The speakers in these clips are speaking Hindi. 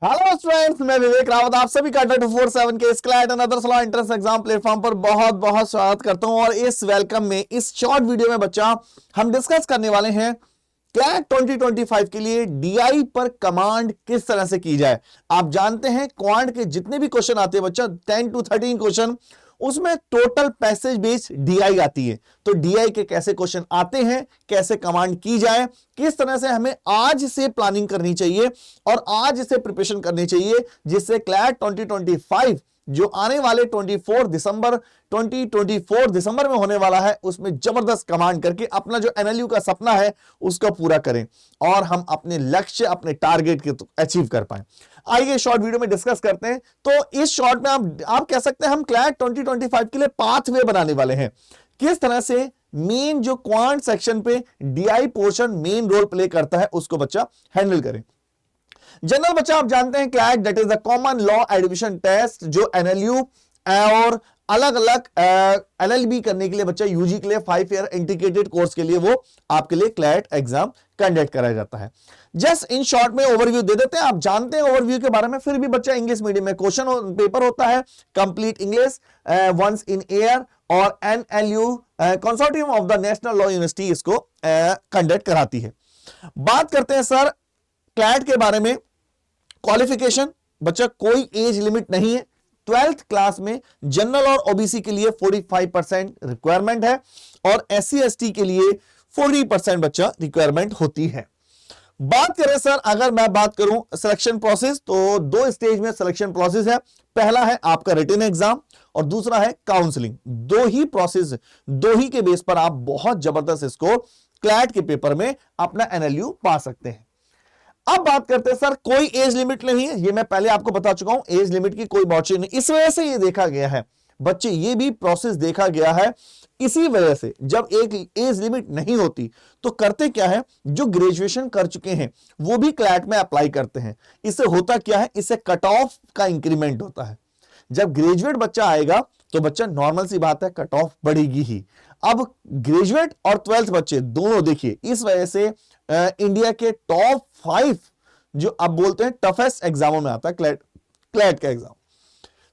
हेलो स्टूडेंट्स, मैं विवेक रावत आप सभी का 24/7 के स्क्लैट and other law entrance exam platform पर बहुत बहुत स्वागत करता हूं। और इस वेलकम में इस शॉर्ट वीडियो में बच्चा हम डिस्कस करने वाले हैं क्लैट 2025 के लिए डीआई पर कमांड किस तरह से की जाए। आप जानते हैं क्वांट के जितने भी क्वेश्चन आते हैं बच्चा 10 to 13 क्वेश्चन, उसमें टोटल पैसेज बेस्ड डीआई आती है। तो डीआई के कैसे क्वेश्चन आते हैं, कैसे कमांड की जाए, किस तरह से हमें आज से प्लानिंग करनी चाहिए और आज से प्रिपरेशन करनी चाहिए, जिससे क्लैट 2025 जो आने वाले 2024 दिसंबर में होने वाला है, उसमें जबरदस्त कमांड करके अपना जो एनएलयू का सपना है उसको पूरा करें और हम अपने लक्ष्य, अपने टारगेट के अचीव कर पाए। आइए शॉर्ट वीडियो में डिस्कस करते हैं। तो इस शॉर्ट में आप कह सकते हैं हम क्लैट 2025 के लिए पाथवे बनाने वाले हैं, किस तरह से मेन जो क्वांट सेक्शन पे DI portion main role play करता है उसको बच्चा हैंडल करें। जनरल बच्चा आप जानते हैं CLAT that is the common law admission test, जो एनएलयू और अलग अलग एलएलबी करने के लिए बच्चा यूजी के लिए 5 ईयर इंटीग्रेटेड कोर्स के लिए वो आपके लिए क्लैट एग्जाम कंडक्ट कराया जाता है। जस्ट इन शॉर्ट में ओवरव्यू दे देते हैं। आप जानते हैं ओवरव्यू के बारे में, फिर भी बच्चा इंग्लिश मीडियम में क्वेश्चन पेपर होता है complete English once in year, और NLU consortium of the national law university इसको कंडक्ट कराती है। बात करते हैं सर क्लैट के बारे में। क्वालिफिकेशन बच्चा कोई एज लिमिट नहीं है। 12th क्लास में जनरल और ओबीसी के लिए 45% रिक्वायरमेंट है और एससी एसटी के लिए 40% बच्चा रिक्वायरमेंट होती है। बात करें सर, अगर मैं बात करूं सिलेक्शन प्रोसेस, तो 2 स्टेज में सिलेक्शन प्रोसेस है। पहला है आपका रिटन एग्जाम और दूसरा है काउंसलिंग। 2 ही प्रोसेस, 2 ही के बेस पर आप बहुत जबरदस्त इसको क्लैट के पेपर में अपना एनएलयू पा सकते हैं। अब बात करते हैं सर, कोई एज लिमिट नहीं है, ये मैं पहले आपको बता चुका हूं, एज लिमिट की कोई बात नहीं। इस वजह से ये देखा गया है बच्चे, ये भी प्रोसेस देखा गया है इसी वजह से, जब एक एज लिमिट नहीं होती तो करते क्या है, जो ग्रेजुएशन कर चुके हैं वो भी क्लैट में अप्लाई करते हैं। इससे होता क्या है, इससे कट ऑफ का इंक्रीमेंट होता है। जब ग्रेजुएट बच्चा आएगा तो बच्चा नॉर्मल सी बात है कट ऑफ बढ़ेगी ही। अब ग्रेजुएट और 12th बच्चे दोनों देखिए, इस वजह से इंडिया के टॉप 5 जो अब बोलते हैं टफेस्ट एग्जामों में आता है क्लैट का एग्जाम।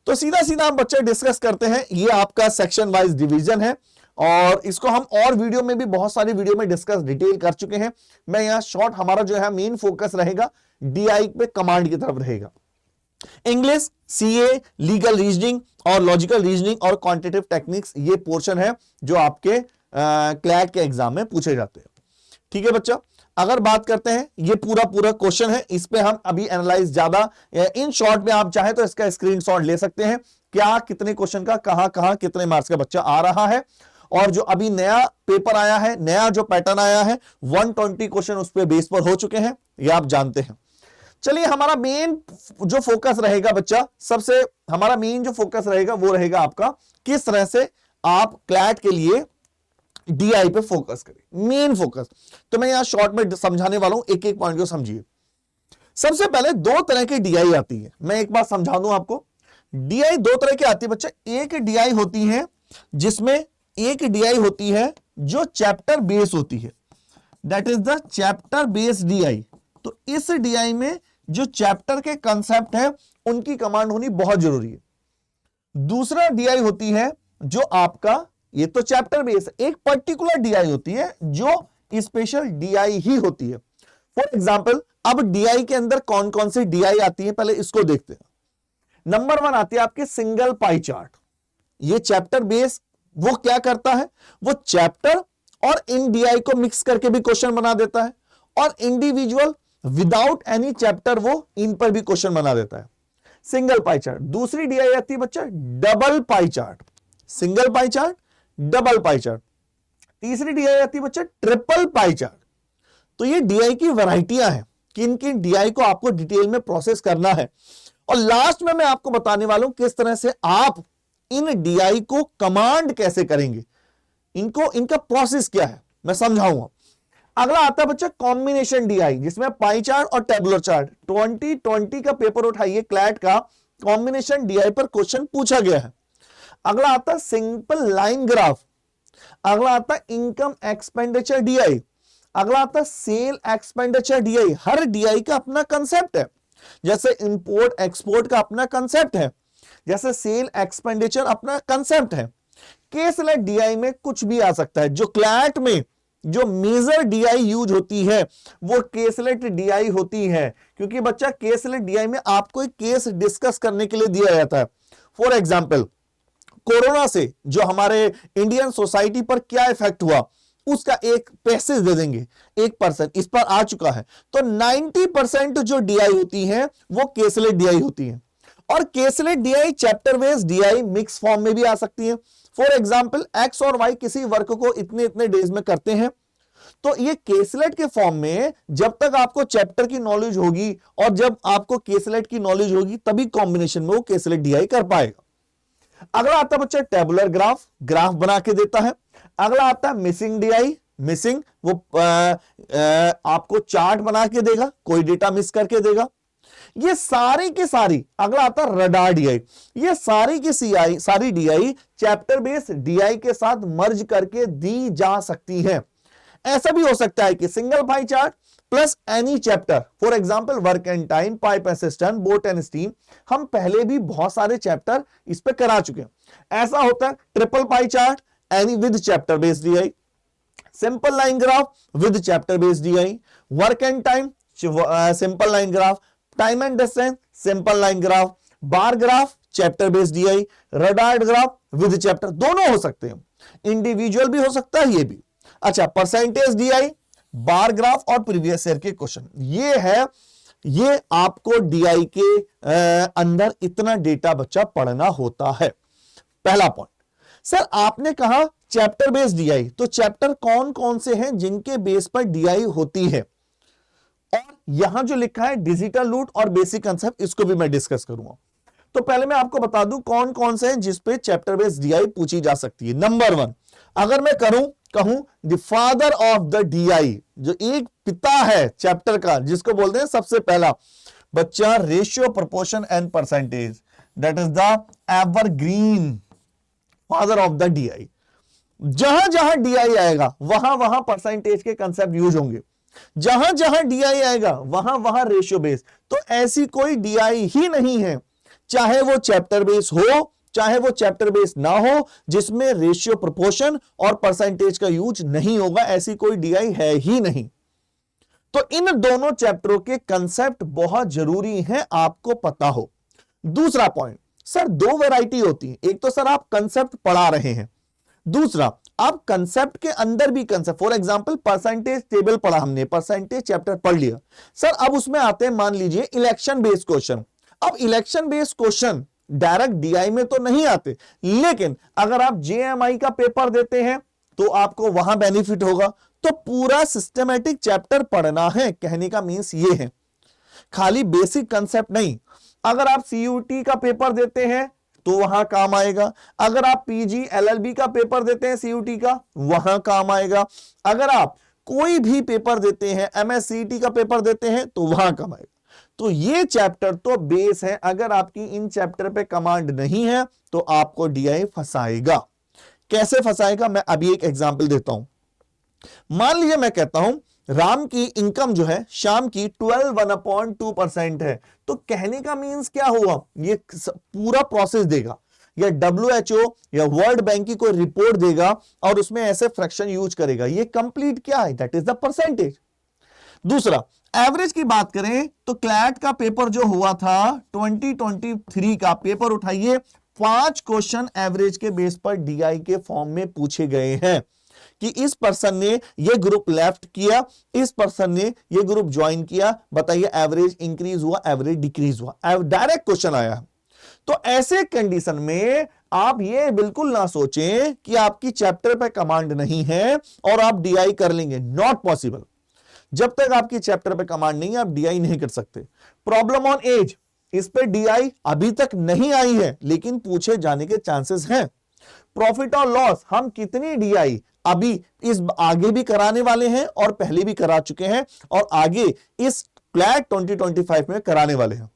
तो सीधा सीधा हम बच्चे डिस्कस करते हैं। ये आपका सेक्शन वाइज डिवीजन है और इसको हम और वीडियो में भी बहुत सारी वीडियो में डिस्कस डिटेल कर चुके हैं। मैं यहां शॉर्ट, हमारा जो है मेन फोकस रहेगा डीआई पे कमांड की तरफ रहेगा। इंग्लिश, सीए, लीगल रीजनिंग और लॉजिकल रीजनिंग और क्वांटिटेटिव टेक्निक्स, ये पोर्शन है जो आपके क्लैट के एग्जाम में पूछे जाते हैं। ठीक है बच्चा, अगर बात करते हैं, ये पूरा क्वेश्चन है, इस पे हम अभी एनालाइज ज्यादा इन शॉर्ट में आप चाहे तो इसका स्क्रीनशॉट ले सकते हैं, क्या कितने क्वेश्चन का कहां कितने मार्क्स का बच्चा आ रहा है। और जो अभी नया पेपर आया है, नया जो पैटर्न आया है, 120 क्वेश्चन उस पर बेस पर हो चुके हैं, ये आप जानते हैं। चलिए, हमारा मेन जो फोकस रहेगा बच्चा, सबसे हमारा मेन जो फोकस रहेगा वो रहेगा आपका किस तरह से आप क्लैट के लिए डीआई पे फोकस करें, मेन फोकस। तो मैं यहां शॉर्ट में समझाने वाला हूं, एक एक पॉइंट को समझिए। सबसे पहले 2 तरह की डीआई आती है, मैं एक बार समझा दूं आपको। डीआई 2 तरह की आती है बच्चा। एक डीआई होती है जिसमें एक डीआई होती है जो चैप्टर बेस होती है, that is the chapter based DI. तो इस डीआई में जो चैप्टर के कंसेप्ट है उनकी कमांड होनी बहुत जरूरी है। दूसरा डीआई होती है जो आपका, ये तो चैप्टर बेस, एक पर्टिकुलर डीआई होती है जो स्पेशल डीआई ही होती है। फॉर एग्जांपल, अब डीआई के अंदर कौन कौन सी डीआई आती है पहले इसको देखते हैं। नंबर 1 आती है आपके सिंगल पाई चार्ट। ये चैप्टर बेस वो क्या करता है, वो चैप्टर और इन डीआई को मिक्स करके भी क्वेश्चन बना देता है, और इंडिविजुअल विदाउट एनी चैप्टर वो इन पर भी क्वेश्चन बना देता है। Single pie chart. दूसरी डीआई आती है बच्चा double pie chart. Single pie chart, double pie chart. तीसरी डीआई आती है बच्चा ट्रिपल पाई चार्ट। तो ये डीआई की वैरायटियां हैं, किन किन डीआई को आपको डिटेल में प्रोसेस करना है। और लास्ट में मैं आपको बताने वाला हूं किस तरह से आप इन डीआई को कमांड कैसे करेंगे, इनका प्रोसेस क्या है मैं समझाऊंगा। अगला आता है बच्चा कॉम्बिनेशन डीआई, जिसमें पाई चार्ट और टेबुलर चार्ट। 2020 का पेपर उठाइए क्लैट का, कॉम्बिनेशन डीआई पर क्वेश्चन पूछा गया है। अगला आता है सिंपल लाइन ग्राफ। अगला आता है इनकम एक्सपेंडिचर डीआई। अगला आता है सेल एक्सपेंडिचर डीआई। हर डीआई का अपना कंसेप्ट है। जैसे इंपोर्ट एक्सपोर्ट का अपना कंसेप्ट है, जैसे सेल एक्सपेंडिचर अपना कंसेप्ट है। के सिलेक्ट डीआई में कुछ भी आ सकता है। जो क्लैट में जो मेजर डीआई यूज होती है वो के सिलेक्ट डीआई होती है, क्योंकि बच्चा के सिलेक्ट डीआई में आपको एक केस डिस्कस करने के लिए दिया जाता है। फॉर एग्जाम्पल, कोरोना से जो हमारे इंडियन सोसाइटी पर क्या इफेक्ट हुआ उसका एक पैसेज दे देंगे, 1% इस पर आ चुका है, तो 90% जो डीआई होती है वो के सिलेक्ट डीआई होती है। और के select DI chapter wise DI mix form में भी आ सकती है। फॉर एग्जाम्पल, एक्स और वाई किसी वर्क को इतने इतने डेज में करते हैं, तो ये के सिलेक्ट के फॉर्म में जब तक आपको चैप्टर की नॉलेज होगी और जब आपको के सिलेक्ट की नॉलेज होगी तभी कॉम्बिनेशन में वो के सिलेक्ट डीआई कर पाएगा। अगला आता है बच्चा टेबुलर ग्राफ, ग्राफ बना के देता है। अगला आता है मिसिंग डीआई, मिसिंग वो आपको चार्ट बना के देगा, कोई डेटा मिस करके देगा। ये सारी की सारी, अगला आता है रडार डीआई, ये सारी की सारी डीआई चैप्टर बेस्ड डीआई के साथ मर्ज करके दी जा सकती है। ऐसा भी हो सकता है कि single pie chart plus any chapter, for example work and time, pipe and system, boat and steam, हम पहले भी बहुत सारे चैप्टर इस पे करा चुके हैं। ऐसा होता है triple pie chart any with chapter based DI, simple line graph with chapter based DI, work and time simple line graph, time and distance simple line graph, bar graph chapter based DI, radar graph with chapter, दोनों हो सकते हैं, इंडिविजुअल भी हो सकता है ये भी। अच्छा, परसेंटेज डीआई, बार ग्राफ और प्रीवियस ईयर के क्वेश्चन, ये है, ये आपको डीआई के अंदर इतना डेटा बच्चा पढ़ना होता है। पहला पॉइंट, सर आपने कहा चैप्टर बेस्ड डीआई, तो चैप्टर कौन कौन से हैं जिनके बेस पर डीआई होती है, और यहां जो लिखा है डिजिटल लूट और बेसिक कंसेप्ट, इसको भी मैं डिस्कस करूंगा। तो पहले मैं आपको बता दूं कौन कौन से हैं जिस पे चैप्टर बेस्ड डीआई पूछी जा सकती है। नंबर 1, अगर मैं कहूं the father of the DI, जो एक पिता है चैप्टर का, जिसको बोलते हैं सबसे पहला बच्चा ratio, proportion and percentage, that is the evergreen father of the DI. जहां जहां डीआई आएगा वहां वहां परसेंटेज के कंसेप्ट यूज होंगे, जहां जहां डीआई आएगा वहां वहां रेशियो बेस। तो ऐसी कोई डीआई ही नहीं है, चाहे वो चैप्टर बेस हो चाहे वो चैप्टर बेस ना हो, जिसमें रेशियो, प्रोपोर्शन और परसेंटेज का यूज नहीं होगा, ऐसी कोई डीआई है ही नहीं। तो इन दोनों चैप्टरों के कंसेप्ट बहुत जरूरी हैं, आपको पता हो। दूसरा पॉइंट, सर दो वैरायटी होती है, एक तो सर आप कंसेप्ट पढ़ा रहे हैं, दूसरा आप कंसेप्ट के अंदर भी concept, for example percentage table पढ़ा हमने, परसेंटेज चैप्टर पढ़ लिया, सर अब उसमें आते हैं मान लीजिए इलेक्शन बेस्ड क्वेश्चन। अब election based question direct DI में तो नहीं आते, लेकिन अगर आप जेएमआई का पेपर देते हैं तो आपको वहां बेनिफिट होगा। तो पूरा सिस्टमैटिक चैप्टर पढ़ना है, कहने का मीन्स ये है, खाली बेसिक कंसेप्ट नहीं। अगर आप सीयूटी का पेपर देते हैं तो वहां काम आएगा, अगर आप पीजी एलएलबी का पेपर देते हैं सीयूटी का, वहां काम आएगा, अगर आप कोई भी पेपर देते हैं, एमएससीटी का पेपर देते हैं तो वहां काम आएगा। तो ये चैप्टर तो बेस है, अगर आपकी इन चैप्टर पे कमांड नहीं है तो आपको डीआई फंसाएगा। कैसे फंसाएगा, मैं अभी एक एग्जांपल देता हूं। मान लीजिए मैं कहता हूं राम की इनकम जो है शाम की 12.1% है, तो कहने का मीन्स क्या हुआ, ये पूरा प्रोसेस देगा या WHO या वर्ल्ड बैंक की कोई रिपोर्ट देगा और उसमें ऐसे फ्रैक्शन यूज करेगा, ये कंप्लीट क्या है, दैट इज द परसेंटेज। दूसरा, एवरेज की बात करें तो क्लैट का पेपर जो हुआ था 2023 का पेपर उठाइए, 5 क्वेश्चन एवरेज के बेस पर डीआई के फॉर्म में पूछे गए हैं कि इस पर्सन ने ये ग्रुप लेफ्ट किया, इस पर्सन ने ये ग्रुप ज्वाइन किया, बताइए एवरेज इंक्रीज हुआ, एवरेज डिक्रीज हुआ, डायरेक्ट क्वेश्चन आया। तो ऐसे कंडीशन में आप ये बिल्कुल ना सोचें कि आपकी चैप्टर पे कमांड नहीं है और आप डीआई कर लेंगे, नॉट पॉसिबल। जब तक आपकी चैप्टर पे कमांड नहीं है आप डीआई नहीं कर सकते। प्रॉब्लम ऑन एज, इस पे डीआई अभी तक नहीं आई है लेकिन पूछे जाने के चांसेस हैं। प्रॉफिट और लॉस, हम कितनी डीआई अभी इस आगे भी कराने वाले हैं और पहले भी करा चुके हैं और आगे इस क्लैट 2025 में कराने वाले हैं।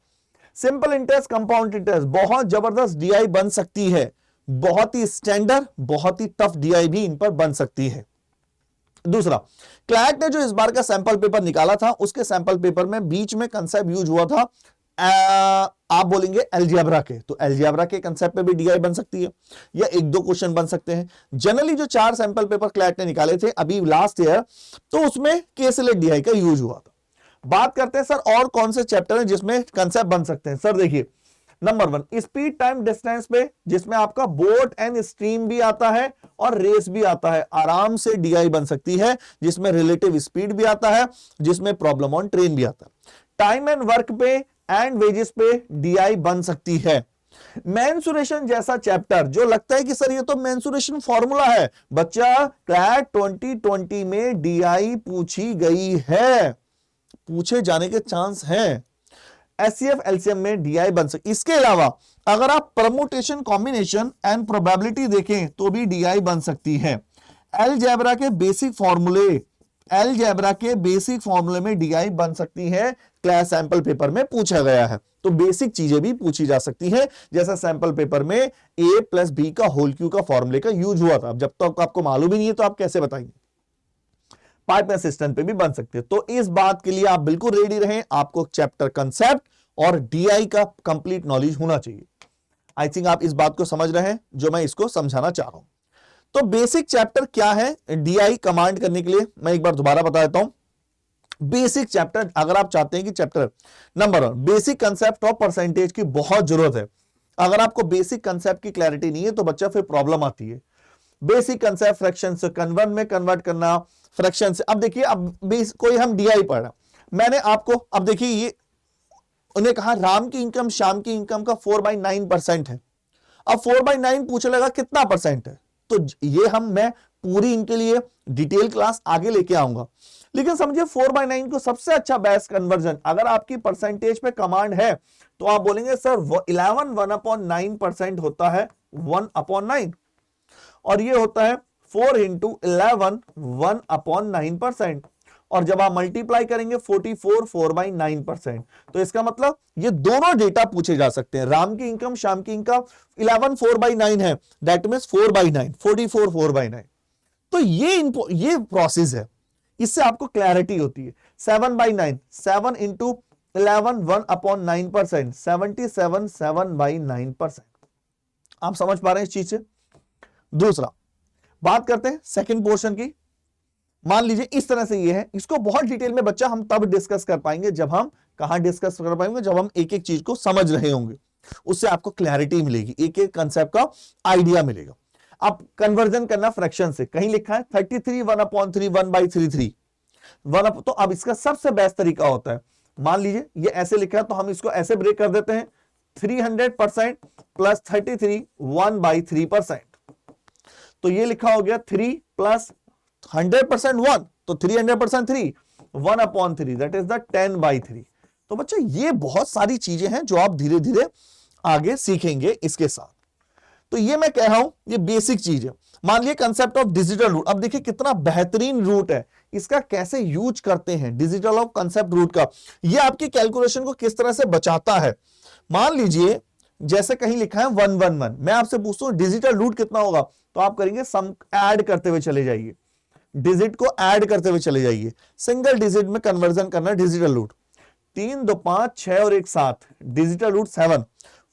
सिंपल इंटरेस्ट, कंपाउंड इंटरेस्ट, बहुत जबरदस्त डीआई बन सकती है, बहुत ही स्टैंडर्ड, बहुत ही टफ डीआई भी इन पर बन सकती है। दूसरा, क्लैट ने जो इस बार का सैंपल पेपर निकाला था उसके सैंपल पेपर में बीच में कंसेप्ट यूज हुआ था आप बोलेंगे अलजेब्रा के, तो अलजेब्रा के कंसेप्ट पे भी डीआई बन सकती है, या एक दो क्वेश्चन बन सकते हैं। जनरली जो 4 सैंपल पेपर क्लैट ने निकाले थे अभी लास्ट ईयर, तो उसमें के सिलेक्ट डीआई का यूज हुआ था। बात करते हैं सर और कौन से चैप्टर हैं जिसमें कंसेप्ट बन सकते हैं। सर देखिए, नंबर 1 स्पीड टाइम डिस्टेंस पे, जिसमें आपका बोट एंड स्ट्रीम भी आता है और रेस भी आता है, आराम से डीआई बन सकती है, जिसमें रिलेटिव स्पीड भी आता है, जिसमें प्रॉब्लम ऑन ट्रेन भी आता है। टाइम एंड वर्क पे एंड वेजेस पे डीआई बन सकती है। मेंसुरेशन जैसा चैप्टर जो लगता है कि सर ये तो मेंसुरेशन फॉर्मूला है, बच्चा क्लैट 2020 में डीआई पूछी गई है, पूछे जाने के चांस हैं। एचसीएफ एलसीएम में डीआई बन सकती। इसके अलावा अगर आप परमुटेशन कॉम्बिनेशन एंड प्रोबेबिलिटी देखें तो भी डीआई बन सकती है। अलजेब्रा के बेसिक फॉर्मूले, अलजेब्रा के बेसिक फॉर्मूले में डीआई बन सकती है, क्लास सैंपल पेपर में पूछा गया है, तो बेसिक चीजें भी पूछी जा सकती हैं, जैसा सैंपल पेपर में a + b का होल क्यू का फॉर्मूले का यूज हुआ था। अब जब तक आपको मालूम ही नहीं है तो आप कैसे बताएंगे। पाइप असिस्टेंट पे भी बन सकते हैं। तो इस बात के लिए आप बिल्कुल रेडी रहें, आपको चैप्टर कंसेप्ट और डीआई का कंप्लीट नॉलेज होना चाहिए। आई थिंक आप इस बात को समझ रहे हैं जो मैं इसको समझाना चाह रहा हूं। तो बेसिक चैप्टर क्या है डीआई कमांड करने के लिए, मैं एक बार दोबारा बता देता हूं। बेसिक चैप्टर, अगर आप चाहते हैं कि chapter number 1 basic concept of percentage की बहुत जरूरत है। अगर आपको बेसिक कंसेप्ट की क्लैरिटी नहीं है तो बच्चा फिर प्रॉब्लम आती है। बेसिक कंसेप्ट फ्रैक्शन से कन्वर्ट में कन्वर्ट करना, फ्रैक्शन से, अब देखिए अब कोई हम डीआई पढ़ रहा, मैंने आपको, अब देखिए ये उन्हें कहा राम की इनकम शाम की इनकम का 4/9% है। अब 4/9 पूछने लगा कितना परसेंट है, तो ये मैं पूरी इनके लिए डिटेल क्लास आगे लेके आऊंगा। लेकिन समझिए 4/9 को सबसे अच्छा बेस्ट कन्वर्जन, अगर आपकी परसेंटेज पे कमांड है तो आप बोलेंगे सर 11 1/9% होता है 1/9, और ये होता है 4 × 11 1/9%, और जब आप मल्टीप्लाई करेंगे 44 4/9%। तो इसका मतलब ये दोनों डेटा पूछे जा सकते हैं। राम की इनकम शाम की इनकम 11 4/9 है, दैट मींस 4/9 44 4/9। तो ये प्रोसेस है, इससे आपको क्लैरिटी होती है। 7/9 7 × 11 1/9% 77 7/9%। आप समझ पा रहे हैं इस चीज से। दूसरा बात करते हैं सेकंड पोर्शन की। मान लीजिए इस तरह से ये है, इसको बहुत डिटेल में बच्चा हम तब डिस्कस कर पाएंगे जब हम कहां डिस्कस कर पाएंगे, जब हम एक एक चीज को समझ रहे होंगे, उससे आपको क्लैरिटी मिलेगी, एक एक कंसेप्ट का आइडिया मिलेगा। अब कन्वर्जन करना फ्रैक्शन से, कहीं लिखा है 33 1/3 1/33 तो अब इसका सबसे बेस्ट तरीका होता है, मान लीजिए ये ऐसे लिखा है तो हम इसको ऐसे ब्रेक कर देते हैं 300% + 33 1/3%। तो ये लिखा हो गया 3 + 100% 1, तो 300% 3 1/3 दैट इज द 10/3। तो बच्चा ये बहुत सारी चीजें हैं जो आप धीरे धीरे आगे सीखेंगे इसके साथ। तो ये मैं कह रहा हूं ये बेसिक चीज है। मान लिया कंसेप्ट ऑफ डिजिटल रूट, अब देखिए कितना बेहतरीन रूट है, इसका कैसे यूज करते हैं डिजिटल ऑफ कंसेप्ट रूट का, ये आपकी कैलकुलेशन को किस तरह से बचाता है। मान लीजिए जैसे कहीं लिखा है 111, मैं आपसे पूछता हूं डिजिटल रूट कितना होगा, तो आप करेंगे सम ऐड करते हुए चले जाइए, डिजिट को ऐड करते हुए चले जाइए, सिंगल डिजिट में कन्वर्जन करना डिजिटल रूट। 3 2 5 6 और 1 7 डिजिटल रूट 7,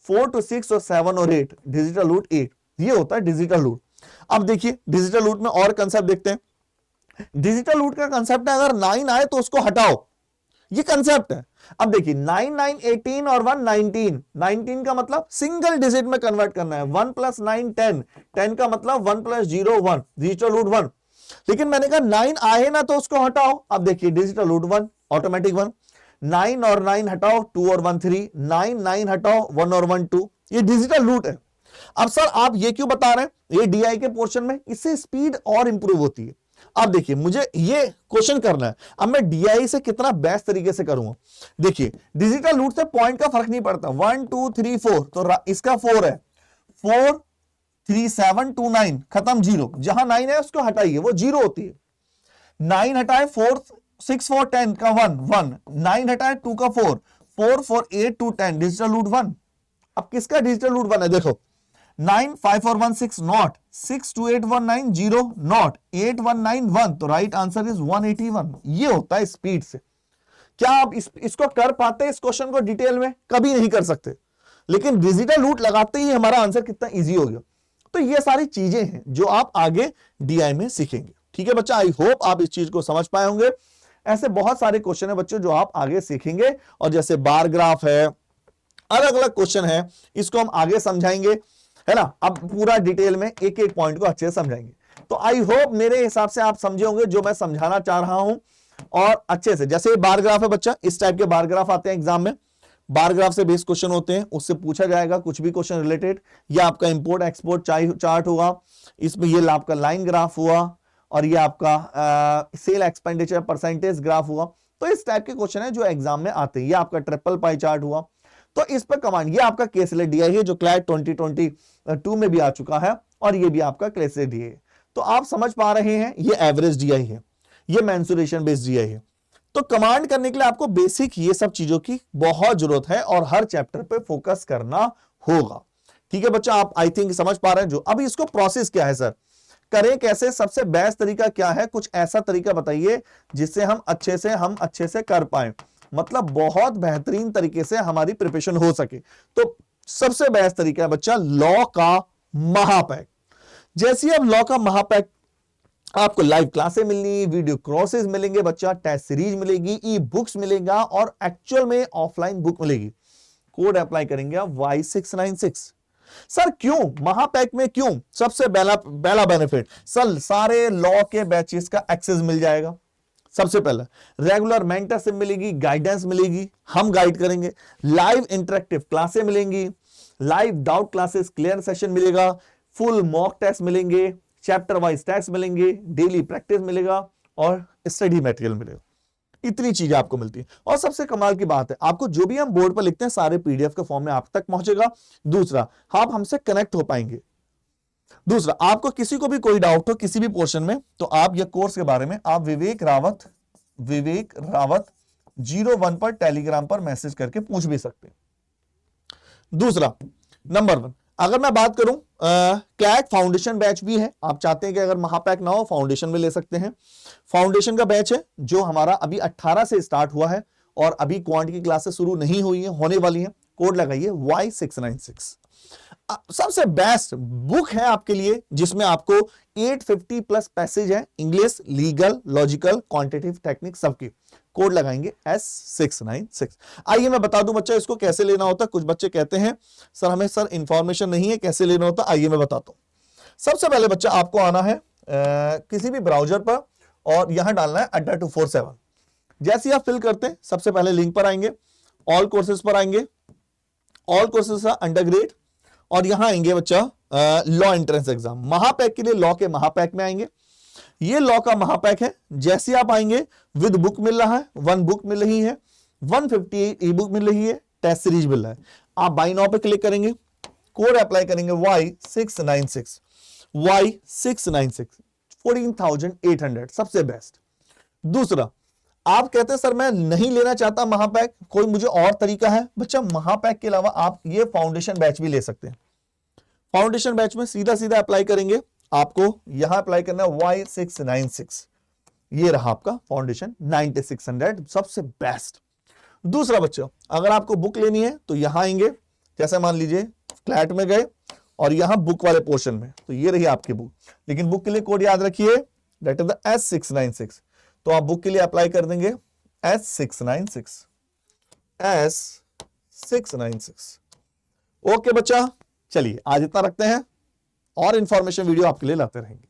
4 2 6 और 7 और 8 डिजिटल रूट 8, ये होता है डिजिटल रूट। अब देखिए डिजिटल रूट में और कंसेप्ट देखते हैं। डिजिटल रूट का कंसेप्ट है अगर 9 आए तो उसको हटाओ, ये कंसेप्ट है। अब देखिए 9 9 18 और 1 19, 19 का मतलब सिंगल डिजिट में कन्वर्ट करना है, 1 + 9 10, 10 का मतलब 1 + 0 1 डिजिटल रूट 1। लेकिन मैंने कहा 9 आए ना तो उसको हटाओ, अब देखिए डिजिटल रूट 1 ऑटोमेटिक 1, 9 और 9 हटाओ 2 और 1 3, 9 9 हटाओ 1 और 1 2, ये डिजिटल रूट है। अब सर आप ये क्यों बता रहे हैं, ये डीआई के पोर्शन में इससे स्पीड और इंप्रूव होती है। अब देखिए मुझे ये क्वेश्चन करना है, अब मैं डीआई से कितना बेस्ट तरीके से करूंगा। देखिए डिजिटल रूट से पॉइंट का फर्क नहीं पड़ता, 1 2 3 4, तो इसका 4 है, 4 3 7 2 9 खत्म 0, जहां 9 है उसको हटाइए वो 0 होती है। 9 हटाए 4 6 4 10 का 1 1, 9 हटाए 2 का 4 4 4 8 2 10 डिजिटल रूट 1। अब किसका डिजिटल रूट 1 है, देखो 9 5 4 1 6 नॉट, 6 2 8 1 9 0 नॉट, 8 1 9 1, तो राइट आंसर इज 181। ये होता है स्पीड से। क्या आप इसको कर पाते हैं? इस क्वेश्चन को डिटेल में कभी नहीं कर सकते, लेकिन डिजिटल रूट लगाते ही हमारा आंसर कितना इजी हो गया। तो ये सारी चीजें हैं जो आप आगे डीआई में सीखेंगे। ठीक है बच्चा, आई होप आप इस चीज को समझ पाए होंगे। ऐसे बहुत सारे क्वेश्चन है बच्चों जो आप आगे सीखेंगे, और जैसे बार ग्राफ है, अलग अलग क्वेश्चन है, इसको हम आगे समझाएंगे, है ना। अब पूरा डिटेल में एक एक पॉइंट को अच्छे से समझाएंगे। तो आई होप मेरे हिसाब से आप समझे होंगे जो मैं समझाना चाह रहा हूं, और अच्छे से। जैसे बार ग्राफ है बच्चा, इस टाइप के बार ग्राफ आते हैं एग्जाम में, बार ग्राफ से बेस्ड क्वेश्चन होते हैं, उससे पूछा जाएगा कुछ भी क्वेश्चन रिलेटेड। या आपका इंपोर्ट एक्सपोर्ट चार्ट होगा, इसमें ये आपका लाइन ग्राफ हुआ, और ये आपका सेल एक्सपेंडिचर परसेंटेज ग्राफ हुआ। तो इस टाइप के क्वेश्चन है जो एग्जाम में आते हैं। ये आपका ट्रिपल पाई चार्ट हुआ, तो इस पर कमांड। ये आपका केसलेट डीआई है जो क्लैट 2022 में भी आ चुका है, और ये भी आपका केसलेट डीआई है। तो आप समझ पा रहे हैं, ये एवरेज डीआई है, ये मेंसुरेशन बेस्ड डीआई है। तो कमांड करने के लिए आपको बेसिक ये सब चीजों की बहुत जरूरत है, और हर चैप्टर पे फोकस करना होगा। ठीक है बच्चा, आप आई थिंक समझ पा रहे हैं। जो अभी इसको प्रोसेस क्या है सर, करें कैसे, सबसे बेस्ट तरीका क्या है, कुछ ऐसा तरीका बताइए जिससे हम अच्छे से कर पाए, मतलब बहुत बेहतरीन तरीके से हमारी प्रिपरेशन हो सके। तो सबसे बेस्ट तरीका है बच्चा लॉ का महापैक। जैसे अब लॉ का महापैक, आपको लाइव क्लासें मिलनी, वीडियो कोर्सेज मिलेंगे बच्चा, टेस्ट सीरीज मिलेगी, ई बुक्स मिलेगा, और एक्चुअल में ऑफलाइन बुक मिलेगी। कोड अप्लाई करेंगे आप Y696। सर क्यों महापैक में, क्यों? सबसे पहला बेनिफिट सर, सारे लॉ के बैचेस का एक्सेस मिल जाएगा। सबसे पहला रेगुलर मेंटरशिप मिलेगी, गाइडेंस मिलेगी, हम गाइड करेंगे, लाइव इंटरेक्टिव क्लासें मिलेंगी, live doubt classes clear session मिलेगा, फुल मॉक टेस्ट मिलेंगे, चैप्टर वाइज टेस्ट मिलेंगे, डेली प्रैक्टिस मिलेगा, और स्टडी मटेरियल मिलेगा। इतनी चीजें आपको मिलती है। और सबसे कमाल की बात है, आपको जो भी हम बोर्ड पर लिखते हैं सारे पीडीएफ के फॉर्म में आप तक पहुंचेगा। दूसरा, आप हमसे कनेक्ट हो पाएंगे। दूसरा, आपको किसी को भी कोई डाउट हो किसी भी पोर्शन में, तो आप ये कोर्स के बारे में आप विवेक रावत 01 पर टेलीग्राम पर मैसेज करके पूछ भी सकते हैं। दूसरा, नंबर 1, अगर मैं बात करूं क्लैट फाउंडेशन बैच भी है। आप चाहते हैं कि अगर महापैक ना हो फाउंडेशन में ले सकते हैं। फाउंडेशन का बैच है जो हमारा अभी 18 से स्टार्ट हुआ है, और अभी क्वांट की क्लासेस शुरू नहीं हुई है, होने वाली है। कोड लगाइए Y696। सबसे बेस्ट बुक है आपके लिए, जिसमें आपको 850 प्लस पैसेज है, English, legal, logical, quantitative technique सबकी। कोड लगाएंगे S696। आइए मैं बता दूं बच्चा इसको कैसे लेना होता है। कुछ बच्चे कहते हैं सर हमें सर इंफॉर्मेशन नहीं है कैसे लेना होता, आइए मैं बताता हूं। सबसे पहले बच्चा आपको आना है किसी भी ब्राउजर पर, और यहां डालना है adda247। जैसे आप फिल करते हैं, सबसे पहले लिंक पर आएंगे, ऑल कोर्सेज पर आएंगे, ऑल कोर्सेज का अंडरग्रेड, और यहां आएंगे बच्चा लॉ एंट्रेंस एग्जाम। महापैक के लिए लॉ के महापैक में आएंगे। ये लॉ का महापैक है। जैसे आप आएंगे, विद बुक मिल रहा है, 1 बुक मिल रही है, 158 ई बुक मिल रही है, टेस्ट सीरीज मिल रहा है। आप बाय नाउ पे क्लिक करेंगे, कोड अप्लाई करेंगे Y696, 14,800 सबसे बेस्ट। दूसरा, आप कहते हैं सर मैं नहीं लेना चाहता महापैक, कोई मुझे और तरीका है? बच्चा महापैक के अलावा आप ये फाउंडेशन बैच भी ले सकते हैं। फाउंडेशन बैच में सीधा सीधा अप्लाई करेंगे, आपको यहां अप्लाई करना है Y696। ये रहा आपका फाउंडेशन 9600 सबसे बेस्ट। दूसरा बच्चा, अगर आपको बुक लेनी है तो यहां आएंगे, जैसे मान लीजिए फ्लैट में गए और यहां बुक वाले पोर्शन में, तो ये रही आपकी बुक। लेकिन बुक के लिए कोड याद रखिए, दैट इज द S696। तो आप बुक के लिए अप्लाई कर देंगे S696। ओके बच्चा, चलिए आज इतना रखते हैं, और इंफॉर्मेशन वीडियो आपके लिए लाते रहेंगे।